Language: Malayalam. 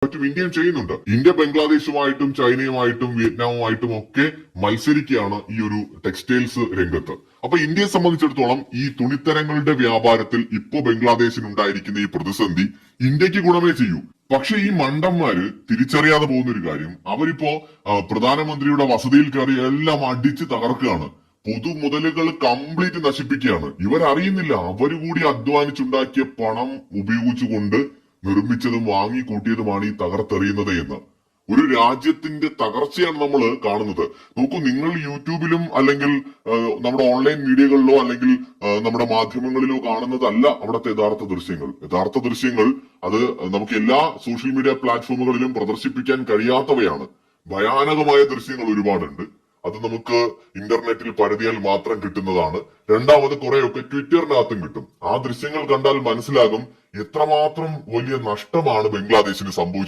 മറ്റും ഇന്ത്യയും ചെയ്യുന്നുണ്ട്. ഇന്ത്യ ബംഗ്ലാദേശുമായിട്ടും ചൈനയുമായിട്ടും വിയറ്റ്നാമുമായിട്ടും ഒക്കെ മത്സരിക്കുകയാണ് ഈ ഒരു ടെക്സ്റ്റൈൽസ് രംഗത്ത്. അപ്പൊ ഇന്ത്യയെ സംബന്ധിച്ചിടത്തോളം ഈ തുണിത്തരങ്ങളുടെ വ്യാപാരത്തിൽ ഇപ്പോ ബംഗ്ലാദേശിനുണ്ടായിരിക്കുന്ന ഈ പ്രതിസന്ധി ഇന്ത്യക്ക് ഗുണമേ ചെയ്യൂ. പക്ഷെ ഈ മണ്ടന്മാര് തിരിച്ചറിയാതെ പോകുന്ന ഒരു കാര്യം, അവരിപ്പോ പ്രധാനമന്ത്രിയുടെ വസതിയിൽ കയറി എല്ലാം അടിച്ച് തകർക്കുകയാണ്. പൊതുമുതലുകൾ കംപ്ലീറ്റ് നശിപ്പിക്കുകയാണ്. ഇവരറിയുന്നില്ല അവര് കൂടി അധ്വാനിച്ചുണ്ടാക്കിയ പണം ഉപയോഗിച്ചുകൊണ്ട് നിർമ്മിച്ചതും വാങ്ങിക്കൂട്ടിയതുമാണ് ഈ തകർത്തെറിയുന്നത് എന്ന്. ഒരു രാജ്യത്തിന്റെ തകർച്ചയാണ് നമ്മൾ കാണുന്നത്. നോക്കൂ, നിങ്ങൾ യൂട്യൂബിലും അല്ലെങ്കിൽ നമ്മുടെ ഓൺലൈൻ മീഡിയകളിലോ അല്ലെങ്കിൽ നമ്മുടെ മാധ്യമങ്ങളിലോ കാണുന്നതല്ല അവിടുത്തെ യഥാർത്ഥ ദൃശ്യങ്ങൾ. യഥാർത്ഥ ദൃശ്യങ്ങൾ അത് നമുക്ക് എല്ലാ സോഷ്യൽ മീഡിയ പ്ലാറ്റ്ഫോമുകളിലും പ്രദർശിപ്പിക്കാൻ കഴിയാത്തവയാണ്. ഭയാനകമായ ദൃശ്യങ്ങൾ ഒരുപാടുണ്ട്. അത് നമുക്ക് ഇന്റർനെറ്റിൽ പരതിയാൽ മാത്രം കിട്ടുന്നതാണ്. രണ്ടാമത് കുറെയൊക്കെ ട്വിറ്ററിനകത്തും കിട്ടും. ആ ദൃശ്യങ്ങൾ കണ്ടാൽ മനസ്സിലാകും എത്രമാത്രം വലിയ നഷ്ടമാണ് ബംഗ്ലാദേശിന് സംഭവിച്ചു